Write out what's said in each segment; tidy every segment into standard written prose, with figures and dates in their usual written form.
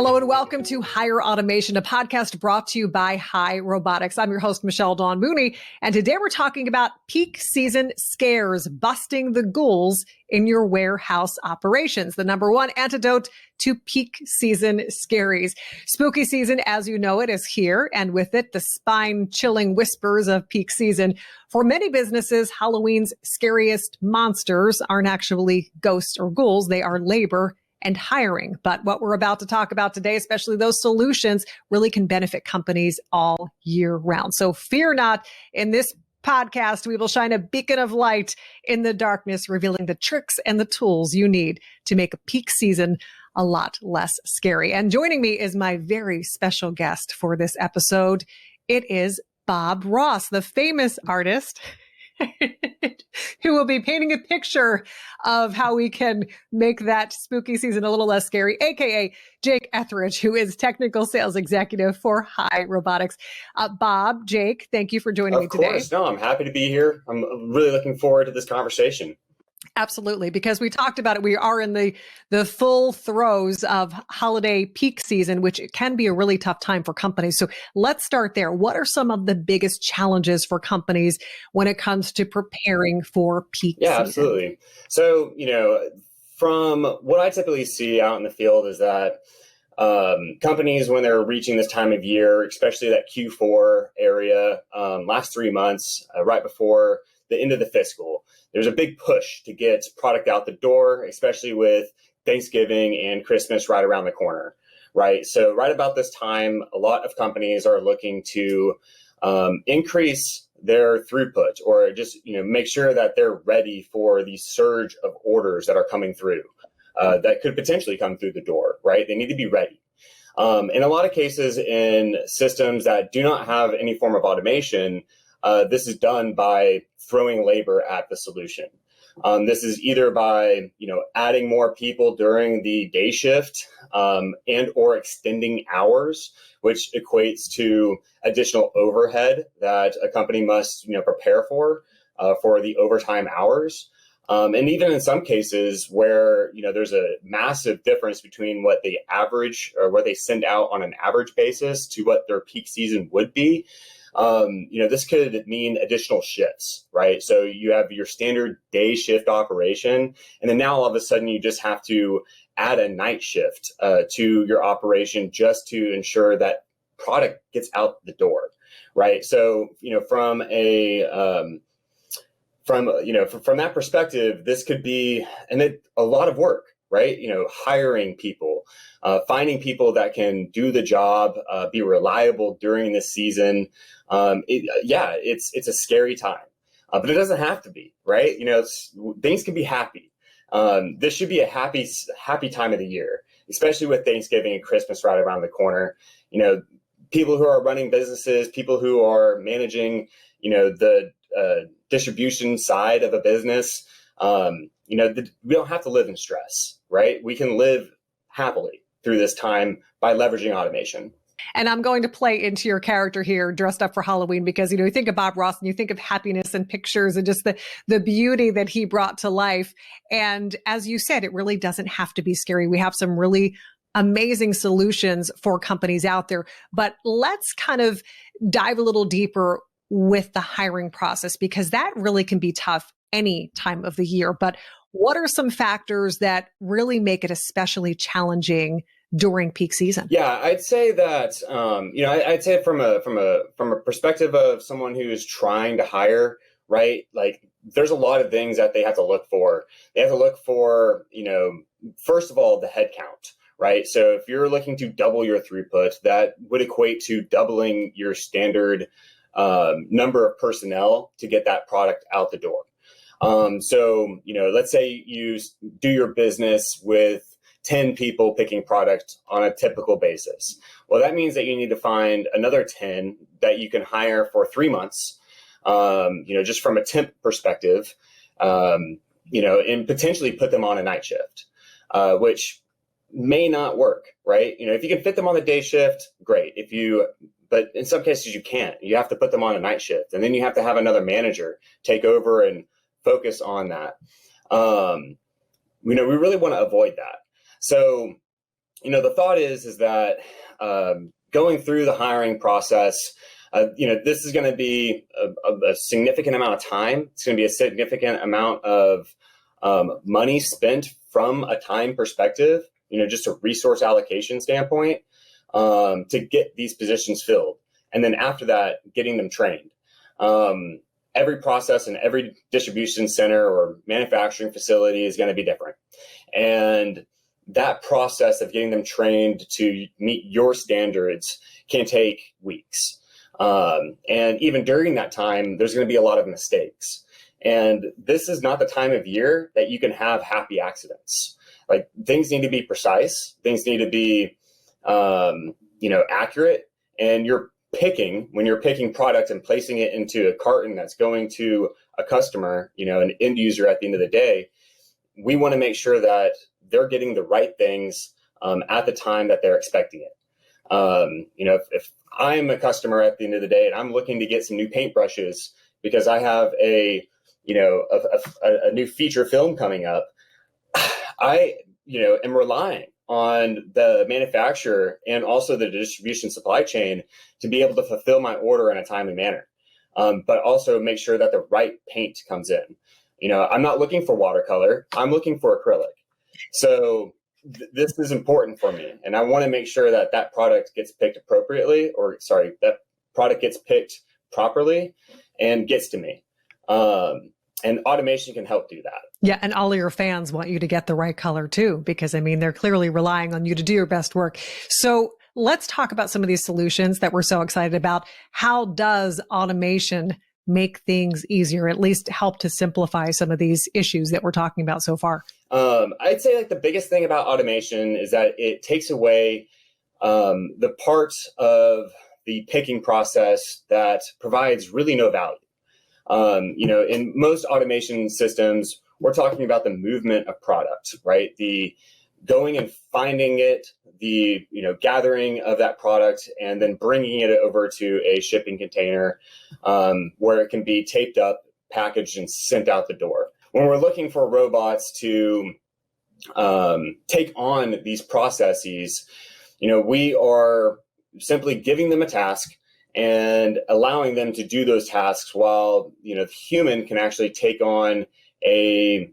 Hello and welcome to Hire Automation, a podcast brought to you by Robotics. I'm your host, Michelle Dawn Mooney, and today we're talking about peak season scares, busting the ghouls in your warehouse operations, the number one antidote to peak season scaries. Spooky season, as you know it, is here, and with it, the spine-chilling whispers of peak season. For many businesses, Halloween's scariest monsters aren't actually ghosts or ghouls, they are labor and hiring. But what we're about to talk about today, especially those solutions, really can benefit companies all year round. So fear not, in this podcast, we will shine a beacon of light in the darkness, revealing the tricks and the tools you need to make a peak season a lot less scary. And joining me is my very special guest for this episode. It is Bob Ross, the famous artist who will be painting a picture of how we can make that spooky season a little less scary, aka Jake Etheridge, who is technical sales executive for Robotics. Bob, Jake, thank you for joining me today. Of course. No, I'm happy to be here. I'm really looking forward to this conversation. Absolutely, because we talked about it. We are in the full throes of holiday peak season, which can be a really tough time for companies. So let's start there. What are some of the biggest challenges for companies when it comes to preparing for peak season? Yeah, absolutely. So, from what I typically see out in the field is that companies, when they're reaching this time of year, especially that Q4 area, last 3 months, right before the end of the fiscal, there's a big push to get product out the door, especially with Thanksgiving and Christmas right around the corner, right? So right about this time, a lot of companies are looking to increase their throughput, or just make sure that they're ready for the surge of orders that are coming through that could potentially come through the door, right? They need to be ready. In a lot of cases, in systems that do not have any form of automation, this is done by throwing labor at the solution. This is either by adding more people during the day shift and or extending hours, which equates to additional overhead that a company must prepare for the overtime hours. And even in some cases where there's a massive difference between what they average or what they send out on an average basis to what their peak season would be. This could mean additional shifts, right? So you have your standard day shift operation, and then now all of a sudden you just have to add a night shift to your operation just to ensure that product gets out the door, right? So from that perspective, this could be a lot of work, right? Hiring people, finding people that can do the job, be reliable during this season. It's a scary time, but it doesn't have to be, right? Things can be happy. This should be a happy time of the year, especially with Thanksgiving and Christmas right around the corner. People who are running businesses, people who are managing, the distribution side of a business, we don't have to live in stress, right? We can live happily through this time by leveraging automation. And I'm going to play into your character here, dressed up for Halloween, because, you think of Bob Ross and you think of happiness and pictures and just the beauty that he brought to life. And as you said, it really doesn't have to be scary. We have some really amazing solutions for companies out there. But let's kind of dive a little deeper with the hiring process, because that really can be tough any time of the year. But what are some factors that really make it especially challenging during peak season? Yeah, I'd say that I'd say from a perspective of someone who is trying to hire, right? Like, there's a lot of things that they have to look for. They have to look for, first of all, the head count, right? So if you're looking to double your throughput, that would equate to doubling your standard number of personnel to get that product out the door. Let's say you do your business with 10 people picking product on a typical basis. Well, that means that you need to find another 10 that you can hire for 3 months, just from a temp perspective, and potentially put them on a night shift, which may not work, right? If you can fit them on the day shift, great. But in some cases you can't. You have to put them on a night shift, and then you have to have another manager take over and focus on that. We really want to avoid that. So, the thought is that going through the hiring process, this is going to be a significant amount of time. It's going to be a significant amount of money spent from a time perspective, just a resource allocation standpoint, to get these positions filled. And then after that, getting them trained. Every process in every distribution center or manufacturing facility is going to be different. And that process of getting them trained to meet your standards can take weeks. And even during that time, there's going to be a lot of mistakes. And this is not the time of year that you can have happy accidents. Like, things need to be precise. Things need to be, accurate. And when you're picking product and placing it into a carton that's going to a customer, an end user at the end of the day, we want to make sure that they're getting the right things at the time that they're expecting it. If I'm a customer at the end of the day and I'm looking to get some new paintbrushes because I have a new feature film coming up, I am relying on the manufacturer and also the distribution supply chain to be able to fulfill my order in a timely manner, but also make sure that the right paint comes in. I'm not looking for watercolor. I'm looking for acrylic. So this is important for me. And I want to make sure that product gets picked appropriately, that product gets picked properly and gets to me. And automation can help do that. Yeah. And all of your fans want you to get the right color too, because they're clearly relying on you to do your best work. So let's talk about some of these solutions that we're so excited about. How does automation make things easier, at least help to simplify some of these issues that we're talking about so far? I'd say the biggest thing about automation is that it takes away the parts of the picking process that provides really no value. In most automation systems, we're talking about the movement of product, right? The going and finding it, the gathering of that product, and then bringing it over to a shipping container where it can be taped up, packaged, and sent out the door. When we're looking for robots to take on these processes, we are simply giving them a task and allowing them to do those tasks while the human can actually take on a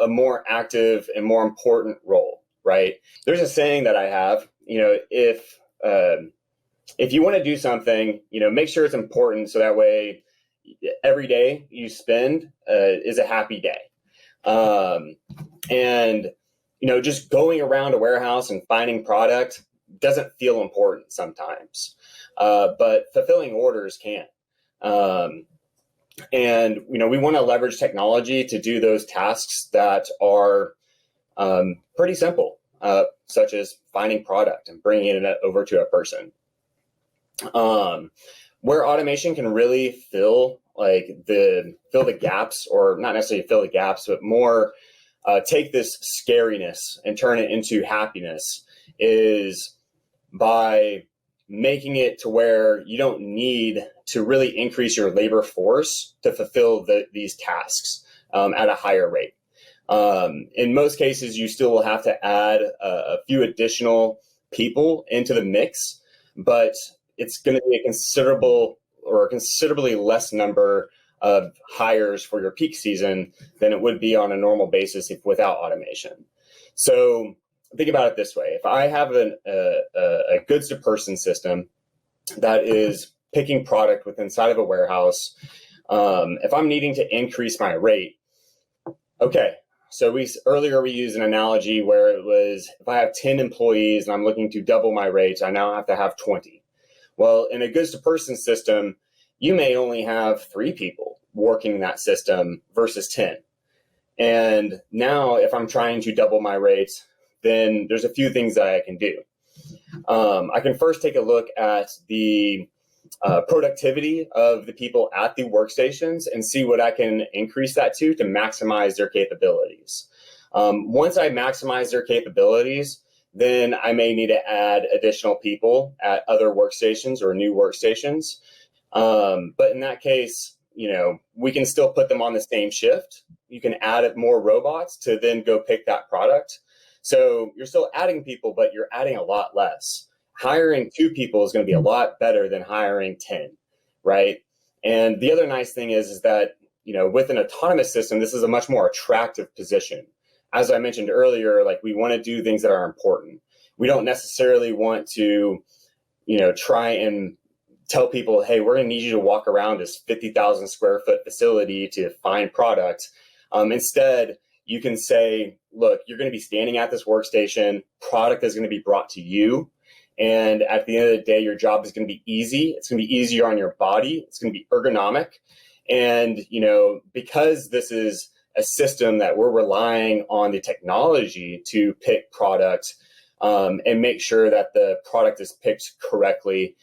more active and more important role, right? There's a saying that I have, if you want to do something, make sure it's important so that way every day you spend is a happy day. And just going around a warehouse and finding product doesn't feel important sometimes. But fulfilling orders can. And we want to leverage technology to do those tasks that are pretty simple, such as finding product and bringing it over to a person. Where automation can really fill the gaps, or not necessarily fill the gaps, but more take this scariness and turn it into happiness, is by making it to where you don't need to really increase your labor force to fulfill these tasks at a higher rate. In most cases, you still will have to add a few additional people into the mix, but it's going to be a considerably less number of hires for your peak season than it would be on a normal basis without automation. So think about it this way. If I have a goods to person system that is picking product inside of a warehouse, if I'm needing to increase my rate, okay. So earlier we used an analogy where it was, if I have 10 employees and I'm looking to double my rates, I now have to have 20. Well, in a goods to person system, you may only have 3 people working that system versus 10. And now if I'm trying to double my rates, then there's a few things that I can do. I can first take a look at the productivity of the people at the workstations and see what I can increase that to maximize their capabilities. Once I maximize their capabilities, then I may need to add additional people at other workstations or new workstations. But in that case, we can still put them on the same shift. You can add more robots to then go pick that product. So you're still adding people, but you're adding a lot less. Hiring 2 people is going to be a lot better than hiring 10, right? And the other nice thing is that, with an autonomous system, this is a much more attractive position. As I mentioned earlier, like, we want to do things that are important. We don't necessarily want to, try and tell people, hey, we're going to need you to walk around this 50,000 square foot facility to find product. Instead, you can say, look, you're going to be standing at this workstation, product is going to be brought to you. And at the end of the day, your job is going to be easy. It's going to be easier on your body. It's going to be ergonomic. And, because this is a system that we're relying on the technology to pick product and make sure that the product is picked correctly,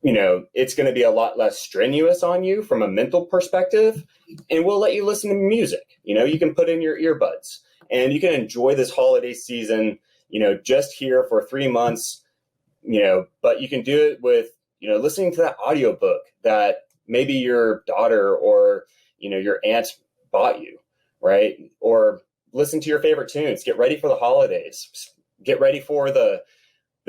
it's going to be a lot less strenuous on you from a mental perspective. And we'll let you listen to music. You can put in your earbuds and you can enjoy this holiday season, just here for 3 months, but you can do it with, listening to that audiobook that maybe your daughter or, your aunt bought you, right? Or listen to your favorite tunes, get ready for the holidays, get ready for the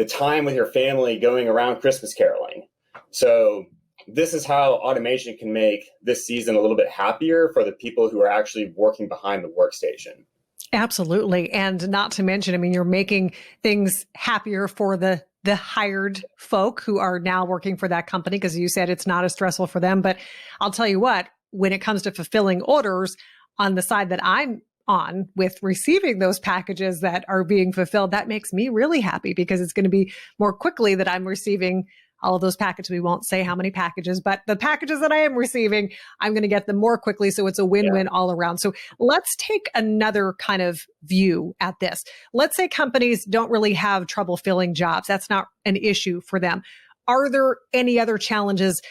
time with your family going around Christmas caroling. So this is how automation can make this season a little bit happier for the people who are actually working behind the workstation. Absolutely. And not to mention, you're making things happier for the hired folk who are now working for that company, because you said it's not as stressful for them. But I'll tell you what, when it comes to fulfilling orders on the side that I'm on with receiving those packages that are being fulfilled, that makes me really happy, because it's going to be more quickly that I'm receiving all of those packages. We won't say how many packages, but the packages that I am receiving, I'm going to get them more quickly. So it's a win-win all around. So let's take another kind of view at this. Let's say companies don't really have trouble filling jobs. That's not an issue for them. Are there any other challenges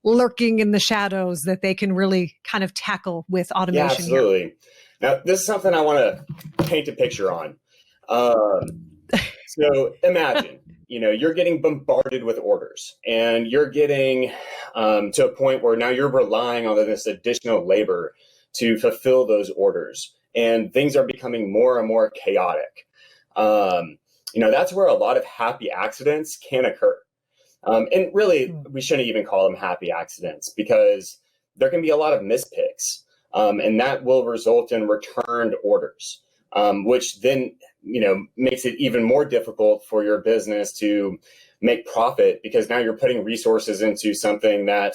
lurking in the shadows that they can really kind of tackle with automation? Yeah, absolutely. Here? Now, this is something I want to paint a picture on. So imagine, you're getting bombarded with orders and you're getting to a point where now you're relying on this additional labor to fulfill those orders, and things are becoming more and more chaotic. That's where a lot of happy accidents can occur. And really, we shouldn't even call them happy accidents, because there can be a lot of mispicks, and that will result in returned orders, which then, makes it even more difficult for your business to make profit, because now you're putting resources into something that,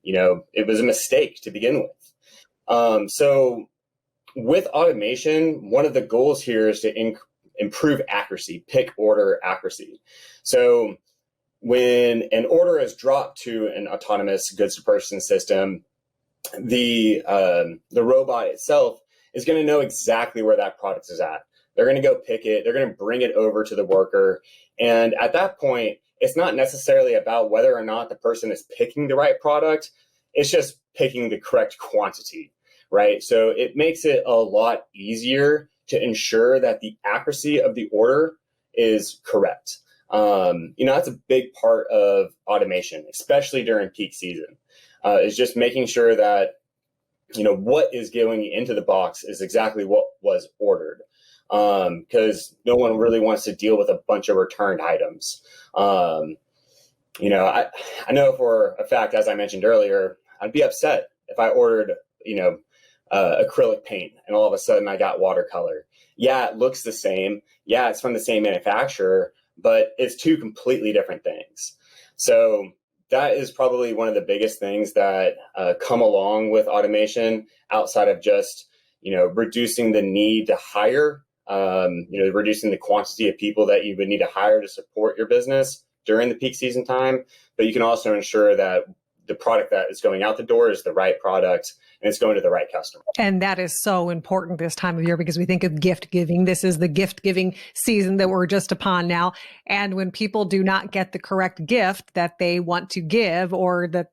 it was a mistake to begin with. So with automation, one of the goals here is to improve accuracy, pick order accuracy. So when an order is dropped to an autonomous goods to person system, the robot itself is going to know exactly where that product is at. They're going to go pick it. They're going to bring it over to the worker. And at that point, it's not necessarily about whether or not the person is picking the right product. It's just picking the correct quantity, right? So it makes it a lot easier to ensure that the accuracy of the order is correct. That's a big part of automation, especially during peak season, is just making sure that, what is going into the box is exactly what was ordered. Because no one really wants to deal with a bunch of returned items. I know for a fact, as I mentioned earlier, I'd be upset if I ordered, acrylic paint and all of a sudden I got watercolor. Yeah, it looks the same. Yeah, it's from the same manufacturer, but it's 2 completely different things. So that is probably one of the biggest things that come along with automation, outside of just, reducing the need to hire, reducing the quantity of people that you would need to hire to support your business during the peak season time. But you can also ensure that the product that is going out the door is the right product and it's going to the right customer. And that is so important this time of year, because we think of gift giving. This is the gift giving season that we're just upon now. And when people do not get the correct gift that they want to give, or that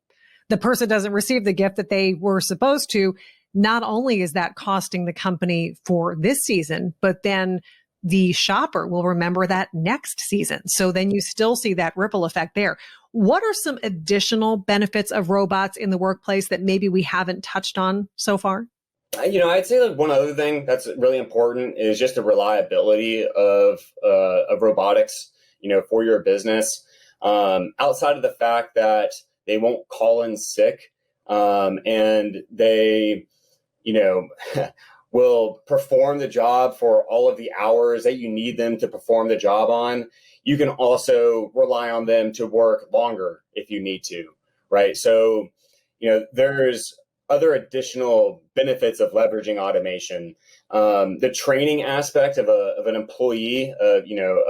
the person doesn't receive the gift that they were supposed to, not only is that costing the company for this season, but then the shopper will remember that next season. So then you still see that ripple effect there. What are some additional benefits of robots in the workplace that maybe we haven't touched on so far? I'd say that one other thing that's really important is just the reliability of robotics, for your business. Outside of the fact that they won't call in sick, and they, will perform the job for all of the hours that you need them to perform the job on. You can also rely on them to work longer if you need to, right? So, there's other additional benefits of leveraging automation. The training aspect of an employee, of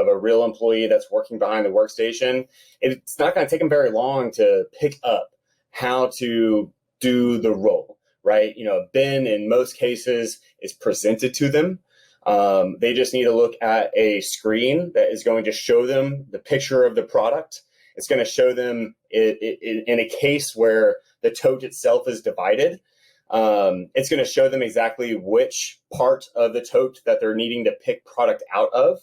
a real employee that's working behind the workstation, it's not going to take them very long to pick up how to do the role, right? A bin in most cases is presented to them. They just need to look at a screen that is going to show them the picture of the product. It's going to show them in a case where the tote itself is divided. It's going to show them exactly which part of the tote that they're needing to pick product out of.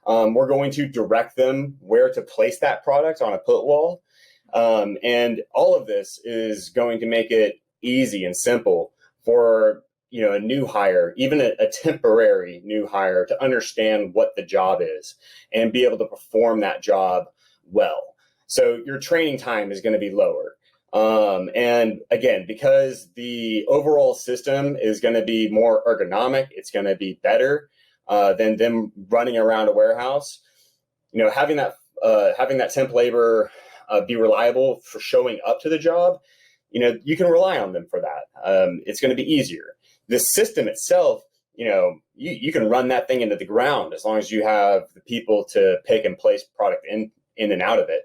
We're going to direct them where to place that product on a put wall. And all of this is going to make it easy and simple for a new hire, even a temporary new hire, to understand what the job is and be able to perform that job well. So your training time is going to be lower. And again, because the overall system is going to be more ergonomic, it's going to be better than them running around a warehouse. Having that temp labor be reliable for showing up to the job, you can rely on them for that. It's going to be easier. The system itself, you can run that thing into the ground as long as you have the people to pick and place product in and out of it.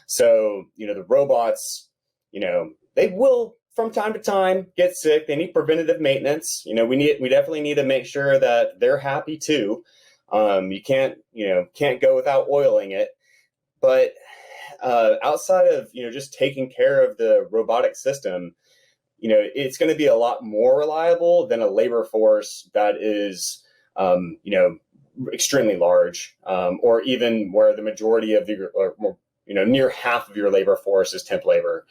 So, the robots, they will from time to time get sick. They need preventative maintenance. We definitely need to make sure that they're happy too. You can't go without oiling it. But outside of, just taking care of the robotic system, it's going to be a lot more reliable than a labor force that is, extremely large, or even where the majority of near half of your labor force is temp labor.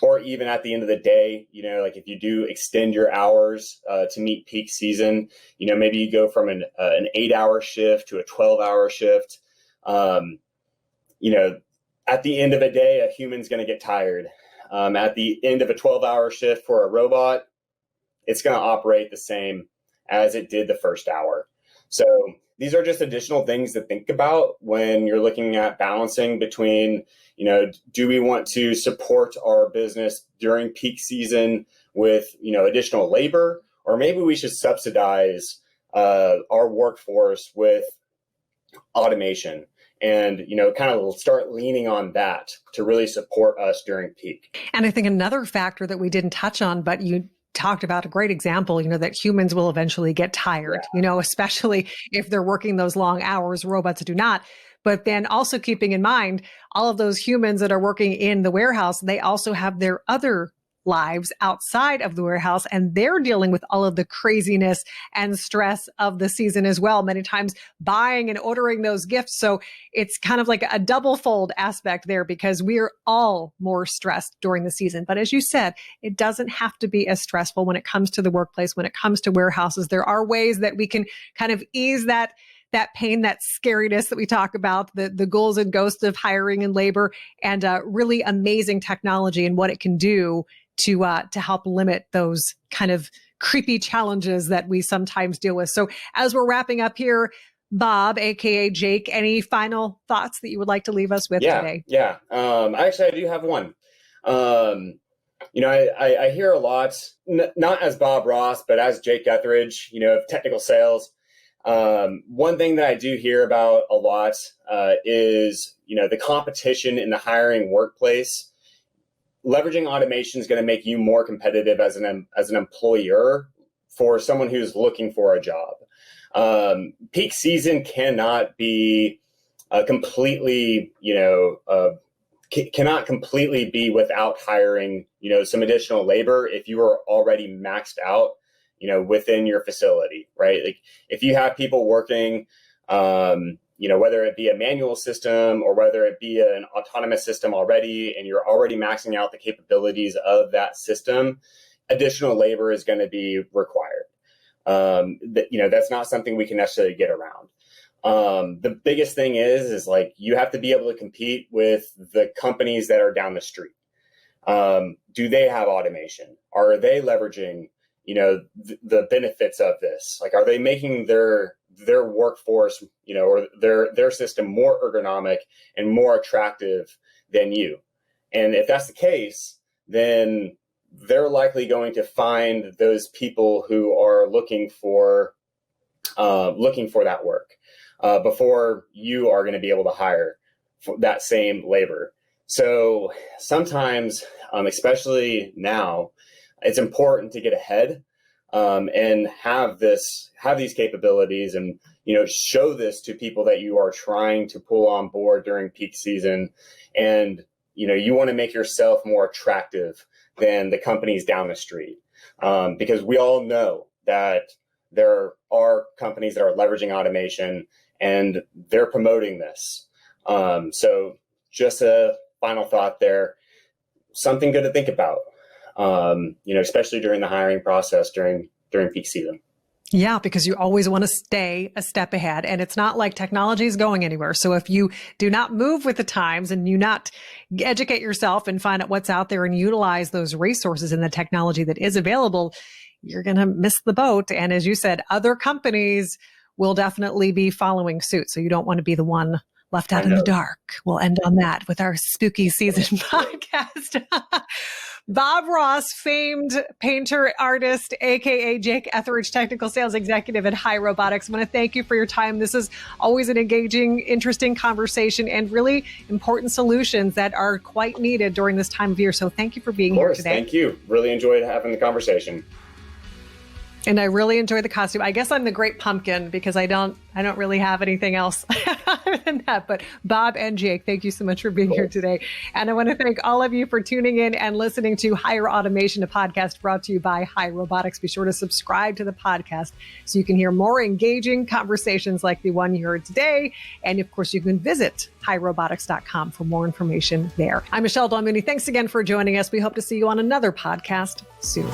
Or even at the end of the day, like if you do extend your hours to meet peak season, maybe you go from an 8-hour shift to a 12-hour shift. At the end of a day, a human's going to get tired. At the end of a 12-hour shift for a robot, it's going to operate the same as it did the first hour. So these are just additional things to think about when you're looking at balancing between, do we want to support our business during peak season with, additional labor, or maybe we should subsidize our workforce with automation and, kind of start leaning on that to really support us during peak. And I think another factor that we didn't touch on, but you talked about a great example, that humans will eventually get tired, especially if they're working those long hours, robots do not. But then also keeping in mind, all of those humans that are working in the warehouse, they also have their other lives outside of the warehouse, and they're dealing with all of the craziness and stress of the season as well, many times buying and ordering those gifts. So it's kind of like a double fold aspect there, because we're all more stressed during the season. But as you said, it doesn't have to be as stressful when it comes to the workplace, when it comes to warehouses. There are ways that we can kind of ease that pain, that scariness that we talk about, the ghouls and ghosts of hiring and labor, and really amazing technology and what it can do to help limit those kind of creepy challenges that we sometimes deal with. So as we're wrapping up here, Bob, aka Jake, any final thoughts that you would like to leave us with today? Yeah. Actually, I do have one. I hear a lot, not as Bob Ross, but as Jake Etheridge, of technical sales. One thing that I do hear about a lot is, the competition in the hiring workplace. Leveraging automation is going to make you more competitive as an employer for someone who's looking for a job. Peak season cannot be completely, cannot completely be without hiring, some additional labor if you are already maxed out, within your facility, right? Like if you have people working, whether it be a manual system or whether it be an autonomous system already, and you're already maxing out the capabilities of that system, additional labor is going to be required. That's not something we can necessarily get around. The biggest thing is like, you have to be able to compete with the companies that are down the street. Do they have automation? Are they leveraging, the benefits of this? Like, are they making their workforce, or their system more ergonomic and more attractive than you? And if that's the case, then they're likely going to find those people who are looking for that work before you are going to be able to hire for that same labor. So sometimes, especially now, it's important to get ahead and have these capabilities, and show this to people that you are trying to pull on board during peak season. And you want to make yourself more attractive than the companies down the street, because we all know that there are companies that are leveraging automation and they're promoting this. So just a final thought there, something good to think about, especially during the hiring process during peak season. Yeah, because you always want to stay a step ahead, and it's not like technology is going anywhere. So if you do not move with the times and you not educate yourself and find out what's out there and utilize those resources and the technology that is available, you're going to miss the boat. And as you said, other companies will definitely be following suit. So you don't want to be the one left out in the dark. We'll end on that with our spooky season podcast. Bob Ross, famed painter, artist, aka Jake Etheridge, technical sales executive at High Robotics. I want to thank you for your time. This is always an engaging, interesting conversation and really important solutions that are quite needed during this time of year. So thank you for being here today. Thank you. Really enjoyed having the conversation. And I really enjoy the costume. I guess I'm the Great Pumpkin because I don't really have anything else other than that. But Bob and Jake, thank you so much for being here today. And I want to thank all of you for tuning in and listening to Higher Automation, a podcast brought to you by High Robotics. Be sure to subscribe to the podcast so you can hear more engaging conversations like the one you heard today. And of course, you can visit highrobotics.com for more information there. I'm Michelle Dawn Mooney. Thanks again for joining us. We hope to see you on another podcast soon.